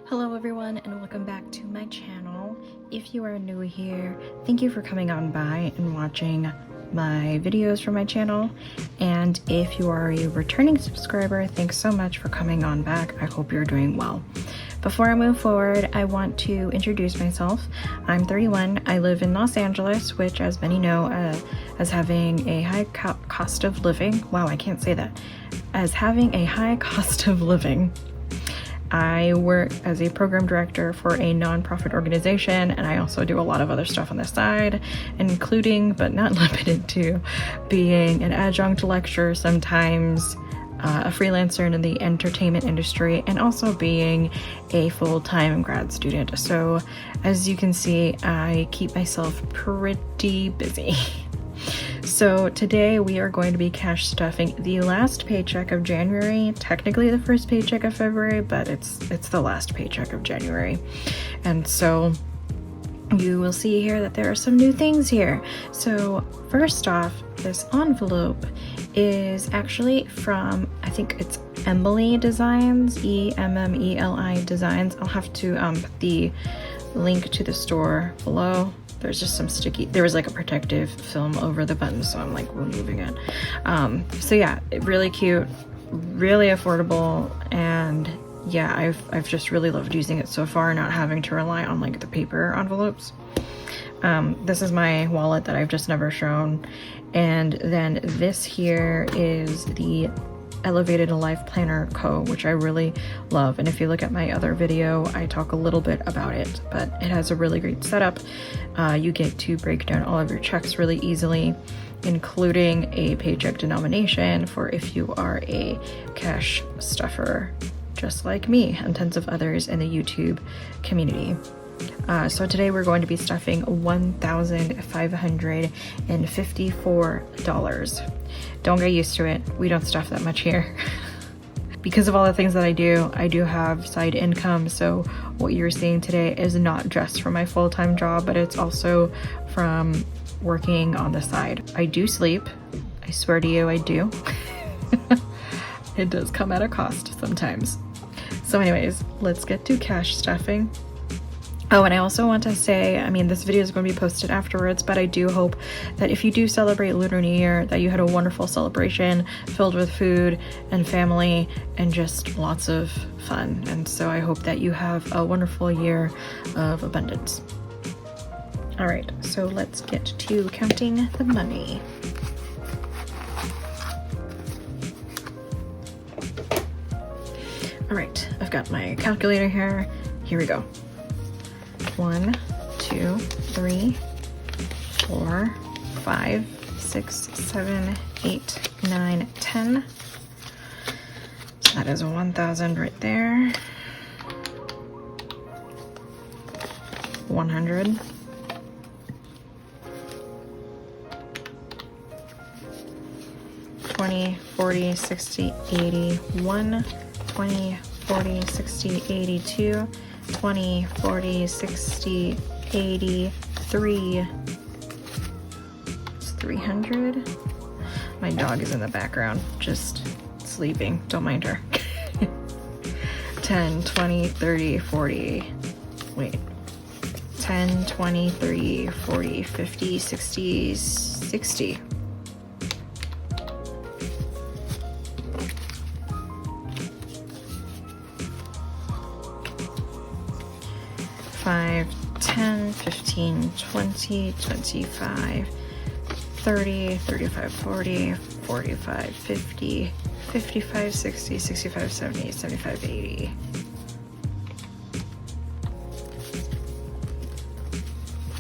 Hello everyone and welcome back to my channel. If you are new here, thank you for coming on by and watching my videos from my channel. And if you are a returning subscriber, thanks so much for coming on back. I hope you're doing well. Before I move forward, I want to introduce myself. I'm 31. I live in Los Angeles, which, as many know, as having a high cost of living. Wow, I can't say that. As having a high cost of living. I work as a program director for a nonprofit organization, and I also do a lot of other stuff on the side, including, but not limited to, being an adjunct lecturer sometimes, a freelancer in the entertainment industry, and also being a full-time grad student. So as you can see, I keep myself pretty busy. So today we are going to be cash stuffing the last paycheck of January, technically the first paycheck of February, but it's the last paycheck of January. And so you will see here that there are some new things here. So first off, this envelope is actually from, I think it's Emily Designs, E-M-M-E-L-I Designs. I'll have to put the link to the store below. There's just some sticky, there was like a protective film over the button, so I'm like removing it. So yeah, really cute, really affordable, and yeah, I've just really loved using it so far, not having to rely on like the paper envelopes. This is my wallet that I've just never shown, and then this here is the Elevated Life Planner Co., which I really love. And if you look at my other video, I talk a little bit about it, but it has a really great setup. You get to break down all of your checks really easily, including a paycheck denomination for if you are a cash stuffer, just like me and tons of others in the YouTube community. So today we're going to be stuffing $1,554. Don't get used to it. We don't stuff that much here. Because of all the things that I do have side income. So what you're seeing today is not just from my full-time job, but it's also from working on the side. I do sleep. I swear to you, I do. It does come at a cost sometimes. So anyways, let's get to cash stuffing. Oh, and I also want to say, I mean, this video is going to be posted afterwards, but I do hope that if you do celebrate Lunar New Year, that you had a wonderful celebration filled with food and family and just lots of fun. And so I hope that you have a wonderful year of abundance. All right, so let's get to counting the money. All right, I've got my calculator here. Here we go. 1, 2, 3, 4, 5, 6, 7, 8, 9, 10. So that is 1,000 right there. 100. 20, 40, 60, 81. 20, 40, 60, 82. 20, 40, 60, 83. It's 300. My dog is in the background, just sleeping. Don't mind her. 10, 20, 30, 40. Wait. 10, 20, 30, 40, 50, 60, 60. 5, 10, 15, 20, 25, 30, 35, 40, 45, 50, 55, 60, 65, 70, 75, 80.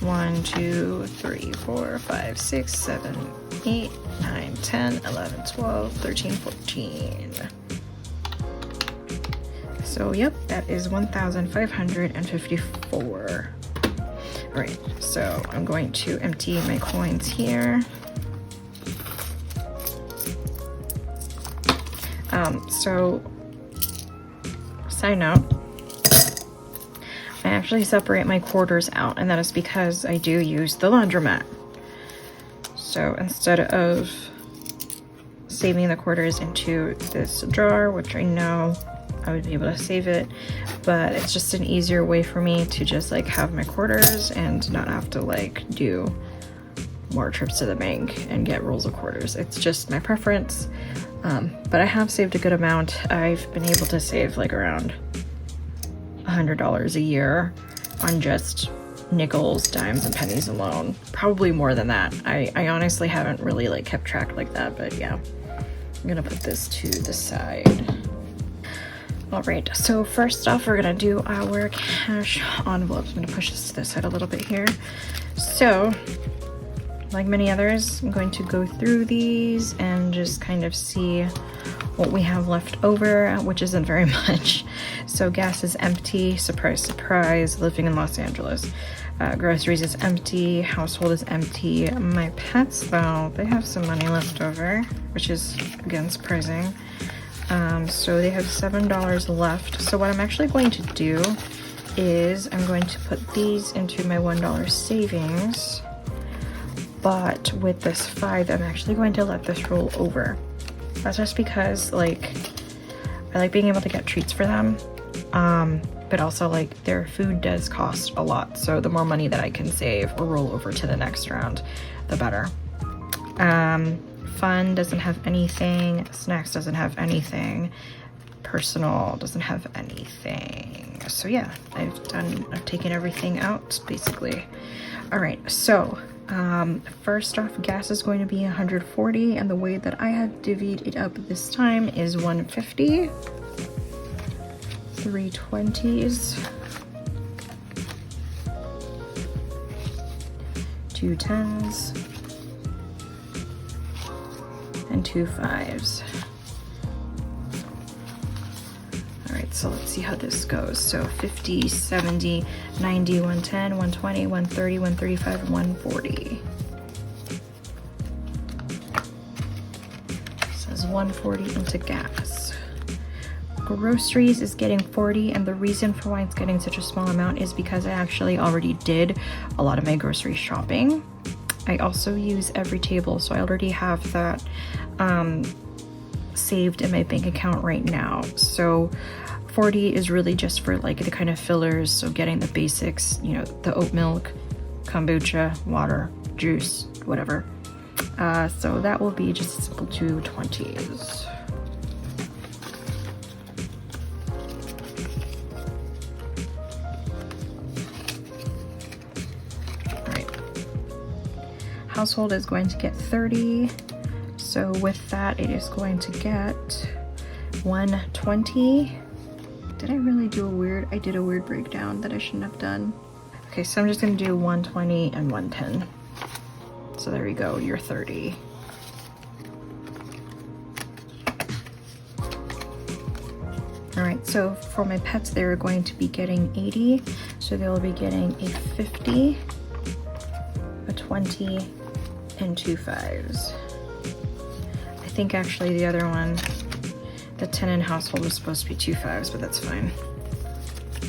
One, 2, 3, 4, 5, 6, 7, 8, 9, 10, 11, 12, 13, 14. So yep, that is 1,554. All right, so I'm going to empty my coins here. So side note, I actually separate my quarters out, and that is because I do use the laundromat. So instead of saving the quarters into this jar, which I know I would be able to save it, but it's just an easier way for me to just like have my quarters and not have to like do more trips to the bank and get rolls of quarters. It's just my preference, but I have saved a good amount. I've been able to save like around $100 a year on just nickels, dimes, and pennies alone. Probably more than that. I honestly haven't really like kept track like that, but yeah. I'm gonna put this to the side. All right, so first off, we're gonna do our cash envelopes. I'm gonna push this to the side a little bit here. So, like many others, I'm going to go through these and just kind of see what we have left over, which isn't very much. So gas is empty, surprise, surprise, living in Los Angeles. Groceries is empty, household is empty. My pets though, they have some money left over, which is again surprising. So they have $7 left. So what I'm actually going to do is I'm going to put these into my $1 savings, but with this 5, I'm actually going to let this roll over. That's just because like I like being able to get treats for them, but also like their food does cost a lot, so the more money that I can save or roll over to the next round, the better. Fun doesn't have anything, snacks doesn't have anything, personal doesn't have anything. So yeah, I've taken everything out basically. All right, so first off, gas is going to be 140, and the way that I have divvied it up this time is 150, 3 20s, 2 10s, and 2 5s. All right, so let's see how this goes. So 50, 70, 90, 110, 120, 130, 135, 140. It says 140 into gas. Groceries is getting 40, and the reason for why it's getting such a small amount is because I actually already did a lot of my grocery shopping. I also use EveryTable, so I already have that saved in my bank account right now. So 40 is really just for like the kind of fillers, so getting the basics, you know, the oat milk, kombucha, water, juice, whatever. So that will be just a simple 2 20s. Household is going to get 30, so with that it is going to get 120. Did I really do I did a weird breakdown that I shouldn't have done. Okay, so I'm just gonna do 120 and 110. So there you go, you're 30. All right, so for my pets, they're going to be getting 80, so they'll be getting a 50, a 20, and 2 5s. I think actually the other one, the 10 in household, was supposed to be 2 5s, but that's fine.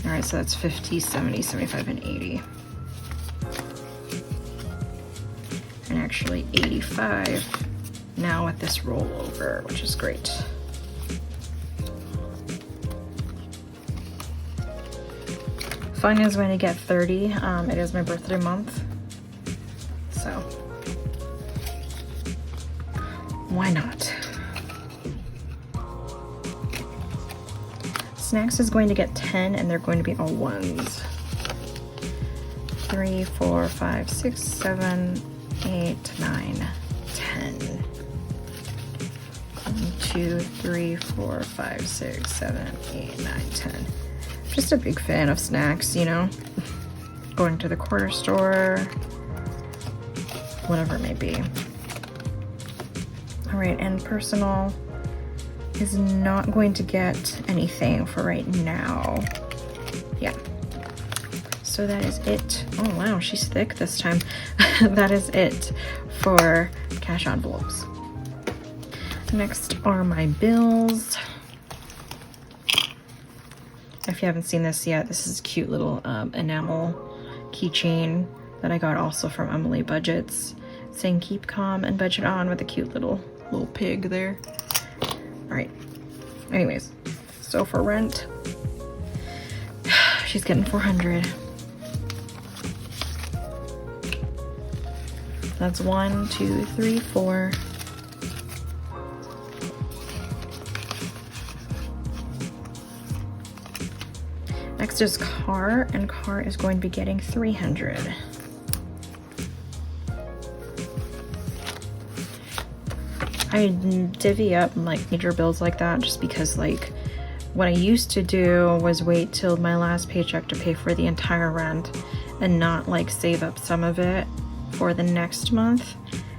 All right, so that's 50, 70, 75, and 80. And actually 85 now with this rollover, which is great. Fun is going to get 30. It is my birthday month, so why not? Snacks is going to get 10, and they're going to be all 1s. 3, 4, 5, 6, 7, 8, 9, 10. 1, 2, 3, 4, 5, 6, 7, 8, 9, 10. Just a big fan of snacks, you know? Going to the corner store, whatever it may be. All right, and personal is not going to get anything for right now. Yeah. So that is it. Oh wow, she's thick this time. That is it for cash envelopes. Next are my bills. If you haven't seen this yet, this is a cute little enamel keychain that I got also from Emily Budgets, saying keep calm and budget on, with a cute little pig there. All right, anyways, So for rent, she's getting $400. That's 1, 2, 3, 4. Next is car, and car is going to be getting $300. I divvy up like major bills like that just because like what I used to do was wait till my last paycheck to pay for the entire rent and not like save up some of it for the next month.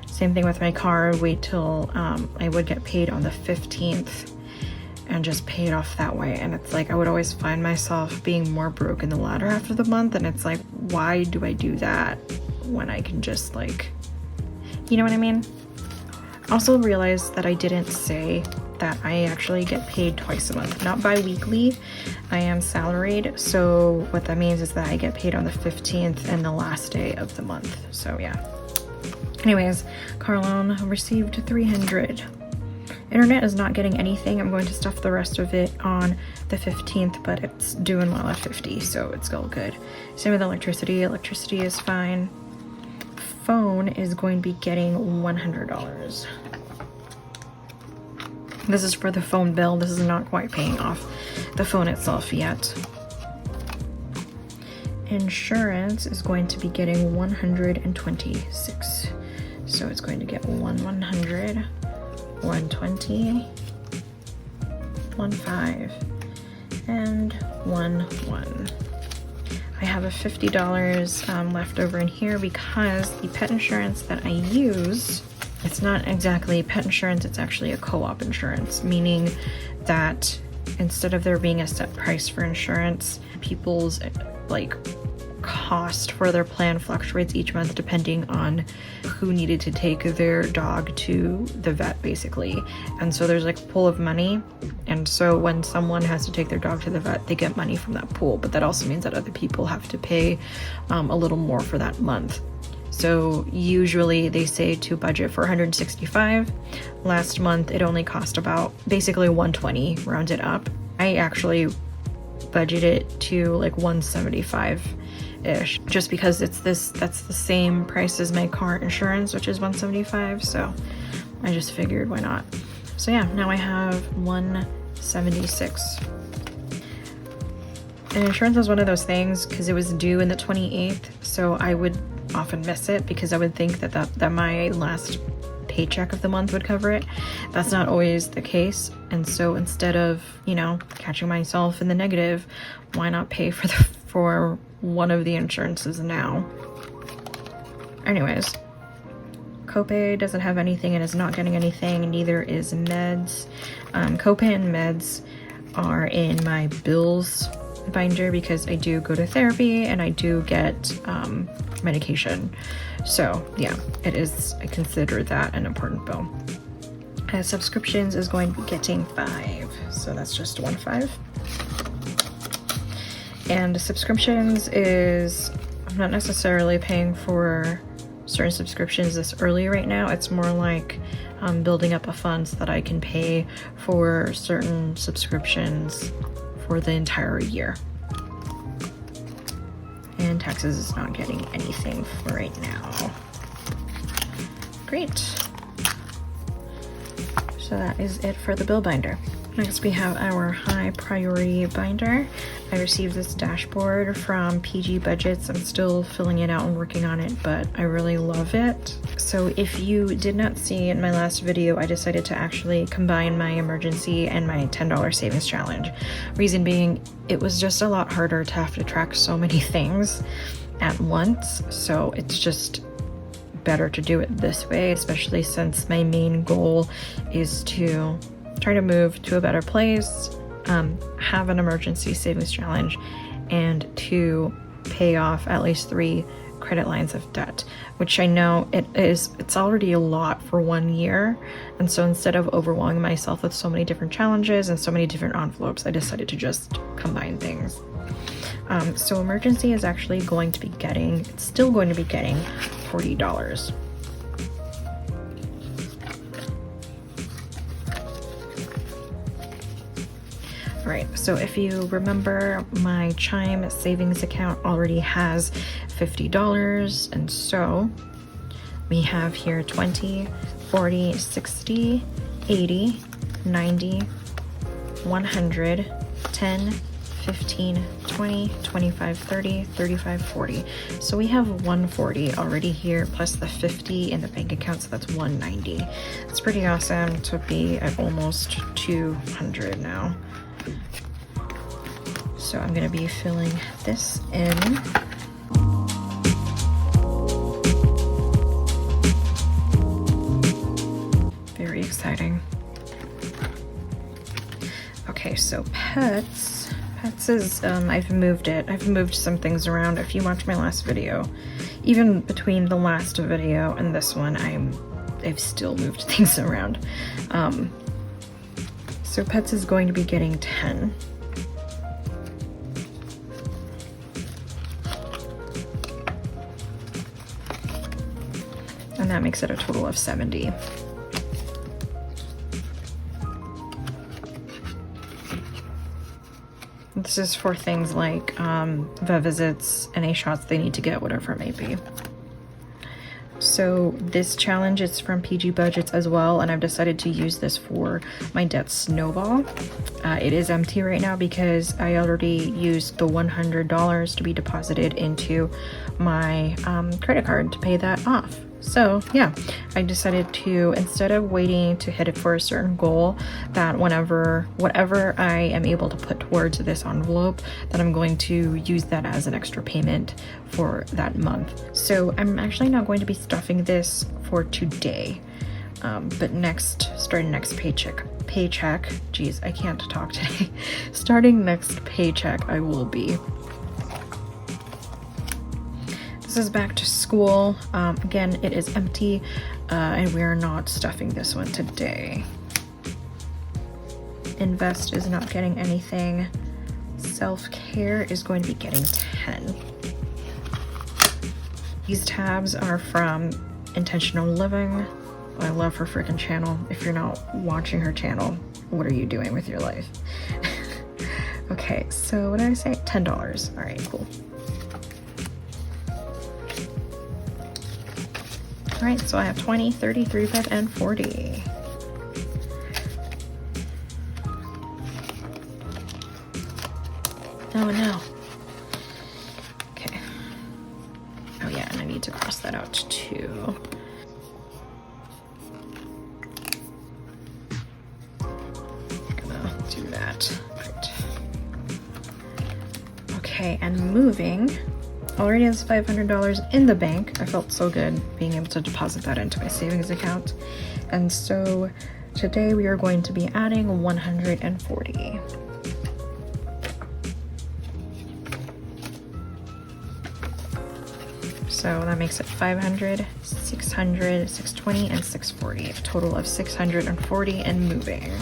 Same thing with my car, wait till I would get paid on the 15th and just pay it off that way. And it's like I would always find myself being more broke in the latter half of the month, and it's like, why do I do that when I can just like, you know what I mean? Also realized that I didn't say that I actually get paid twice a month, not bi-weekly. I am salaried, so what that means is that I get paid on the 15th and the last day of the month. So yeah. Anyways, car loan received $300. Internet is not getting anything. I'm going to stuff the rest of it on the 15th, but it's doing well at 50, so it's all good. Same with electricity. Electricity is fine. Phone is going to be getting $100. This is for the phone bill. This is not quite paying off the phone itself yet. Insurance is going to be getting $126. So it's going to get 100, 120, 15, and 11. I have a $50 left over in here because the pet insurance that I use, it's not exactly pet insurance, it's actually a co-op insurance, meaning that instead of there being a set price for insurance, people's like cost for their plan fluctuates each month depending on who needed to take their dog to the vet, basically. And so there's like a pool of money, and so when someone has to take their dog to the vet, they get money from that pool, but that also means that other people have to pay a little more for that month. So usually they say to budget for $165. Last month it only cost about basically $120, round it up. I actually budgeted to like $175-ish, just because that's the same price as my car insurance, which is $175. So I just figured, why not? So yeah, now I have $176. And insurance was one of those things because it was due in the 28th, so I would often miss it because I would think that my last paycheck of the month would cover it. That's not always the case, and so instead of, you know, catching myself in the negative, why not pay for one of the insurances now? Anyways, copay doesn't have anything and is not getting anything, neither is meds. Copay and meds are in my bills binder because I do go to therapy and I do get medication. So yeah, it is, I consider that an important bill. Subscriptions is going to be getting 5, so that's just 15. And subscriptions is, I'm not necessarily paying for certain subscriptions this early right now. It's more like building up a fund so that I can pay for certain subscriptions for the entire year. And taxes is not getting anything for right now. Great. So that is it for the bill binder. Next we have our high priority binder. I received this dashboard from PG Budgets. I'm still filling it out and working on it, but I really love it. So if you did not see in my last video, I decided to actually combine my emergency and my $10 savings challenge. Reason being, it was just a lot harder to have to track so many things at once. So it's just better to do it this way, especially since my main goal is to try to move to a better place, have an emergency savings challenge, and to pay off at least 3 credit lines of debt, which I know it's already a lot for 1 year. And so instead of overwhelming myself with so many different challenges and so many different envelopes, I decided to just combine things. So emergency is actually going to be getting, it's still going to be getting $40. Right, So if you remember, my Chime savings account already has $50, and so we have here 20, 40, 60, 80, 90, 100, 10, 15, 20, 25, 30, 35, 40. So we have 140 already here, plus the 50 in the bank account, so that's 190. It's pretty awesome to be at almost 200 now. So I'm gonna be filling this in. Very exciting. Okay, so pets is, I've moved it. I've moved some things around. If you watch my last video, even between the last video and this one, I've still moved things around. So pets is going to be getting 10. And that makes it a total of 70. This is for things like vet visits, NA shots they need to get, whatever it may be. So this challenge is from PG Budgets as well, and I've decided to use this for my debt snowball. It is empty right now because I already used the $100 to be deposited into my credit card to pay that off. So yeah, I decided to, instead of waiting to hit it for a certain goal, that whatever I am able to put towards this envelope, that I'm going to use that as an extra payment for that month. So I'm actually not going to be stuffing this for today, but starting next paycheck, geez, I can't talk today. Starting next paycheck, I will be. This is back to school. Again, it is empty, and we are not stuffing this one today. Invest is not getting anything. Self-care is going to be getting 10. These tabs are from Intentional Living. I love her freaking channel. If you're not watching her channel, what are you doing with your life? Okay, so what did I say? $10. All right, cool. All right, so I have 20, 30, 35, and 40. Oh no. Okay. Oh yeah, and I need to cross that out too. Gonna do that. Right. Okay, and moving. Already has $500 in the bank. I felt so good being able to deposit that into my savings account. And so today we are going to be adding 140. So that makes it 500, 600, 620, and 640. A total of 640 and moving.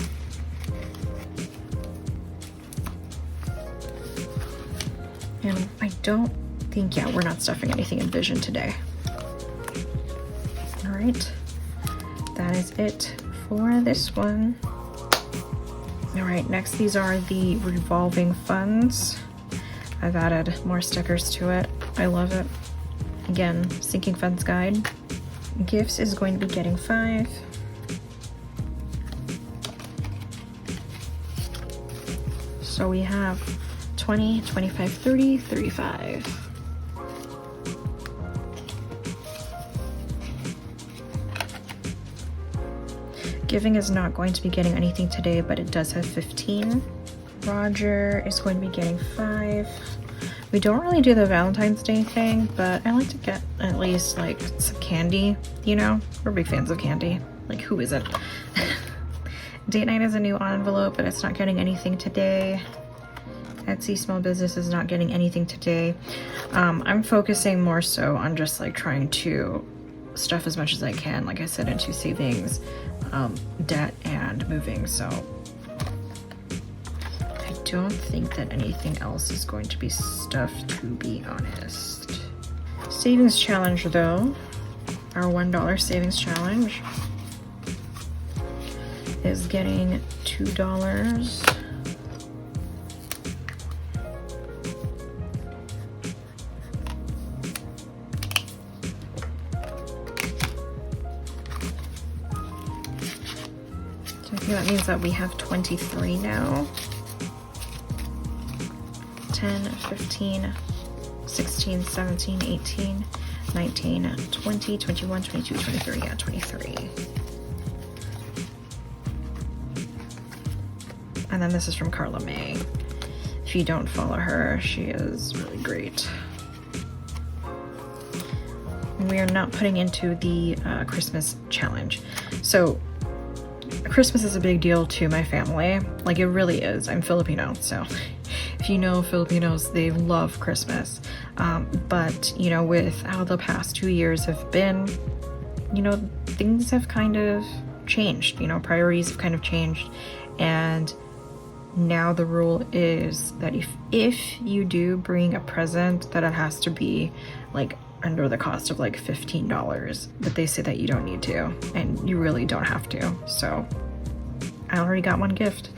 And I don't think, yeah, we're not stuffing anything in Vision today. All right, that is it for this one. All right, next, these are the Revolving Funds. I've added more stickers to it. I love it. Again, Sinking Funds Guide. Gifts is going to be getting 5. So we have 20, 25, 30, 35. Giving is not going to be getting anything today, but it does have 15. Roger is going to be getting 5. We don't really do the Valentine's Day thing, but I like to get at least like some candy, you know? We're big fans of candy. Like, who isn't? Date night is a new envelope, but it's not getting anything today. Etsy small business is not getting anything today. I'm focusing more so on just like trying to stuff as much as I can, like I said, into savings, debt, and moving. So I don't think that anything else is going to be stuffed, to be honest. Savings challenge though, our $1 savings challenge is getting $2. That means that we have 23 now. 10, 15, 16, 17, 18, 19, 20, 21, 22, 23, yeah, 23. And then this is from ByKarlaMay. If you don't follow her, she is really great. We are not putting into the Christmas challenge. So Christmas is a big deal to my family. Like, it really is. I'm Filipino, so if you know Filipinos, they love Christmas. But, you know, with how the past 2 years have been, you know, things have kind of changed. You know, priorities have kind of changed. And now the rule is that if you do bring a present, that it has to be like under the cost of like $15. But they say that you don't need to, and you really don't have to. So I already got one gift.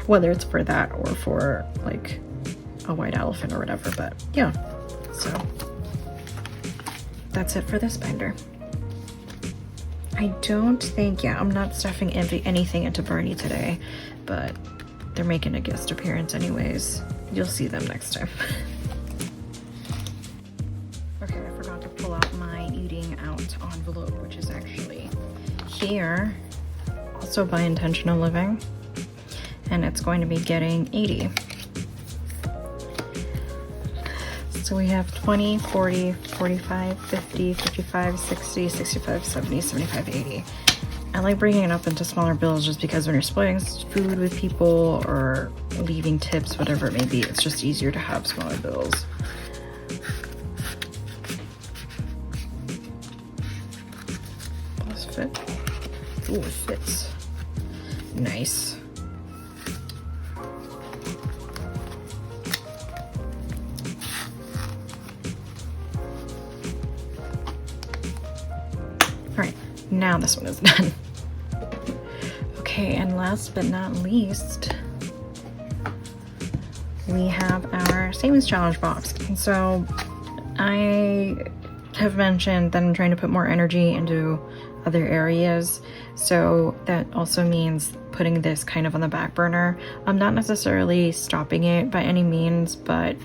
Whether it's for that or for like a white elephant or whatever, but yeah. So that's it for this binder. I don't think, yeah, I'm not stuffing anything into Barney today, but they're making a guest appearance anyways. You'll see them next time. Okay, I forgot to pull out my eating out envelope, which is actually here, also by Intentional Living, and it's going to be getting 80. So we have 20, 40, 45, 50, 55, 60, 65, 70, 75, 80. I like bringing it up into smaller bills just because when you're splitting food with people or leaving tips, whatever it may be, it's just easier to have smaller bills. Does it fit? Ooh, it fits. Nice. Alright, now this one is done. Okay, and last but not least, we have our savings challenge box. And so I have mentioned that I'm trying to put more energy into other areas. So that also means putting this kind of on the back burner. I'm not necessarily stopping it by any means, but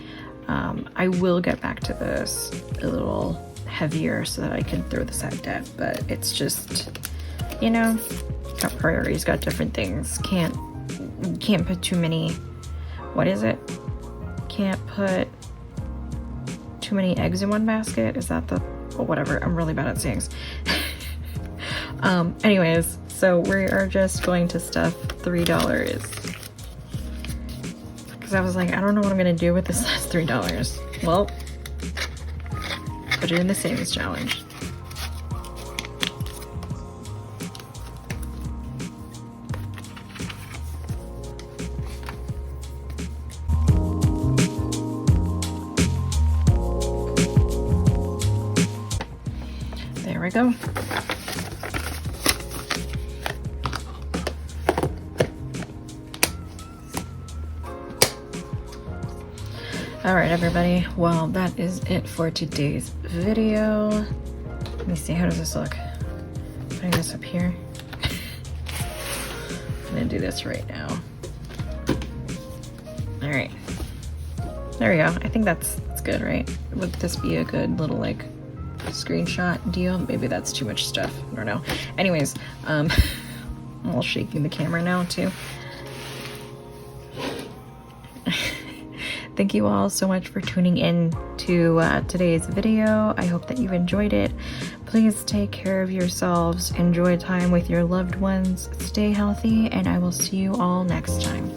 I will get back to this a little heavier so that I can throw this at debt. But it's just, you know, got priorities, got different things. Can't put too many, what is it? Can't put too many eggs in one basket. Is that the, well, whatever. I'm really bad at sayings. Anyways, so we are just going to stuff $3 because I was like, I don't know what I'm gonna do with this last $3. Well, put it in the savings challenge. There we go. All right, everybody. Well, that is it for today's video. Let me see, how does this look? Putting this up here. I'm gonna do this right now. All right, there we go. I think that's good, right? Would this be a good little like screenshot deal? Maybe that's too much stuff. I don't know. Anyways, I'm all shaking the camera now too. Thank you all so much for tuning in to today's video. I hope that you enjoyed it. Please take care of yourselves, enjoy time with your loved ones, stay healthy, and I will see you all next time.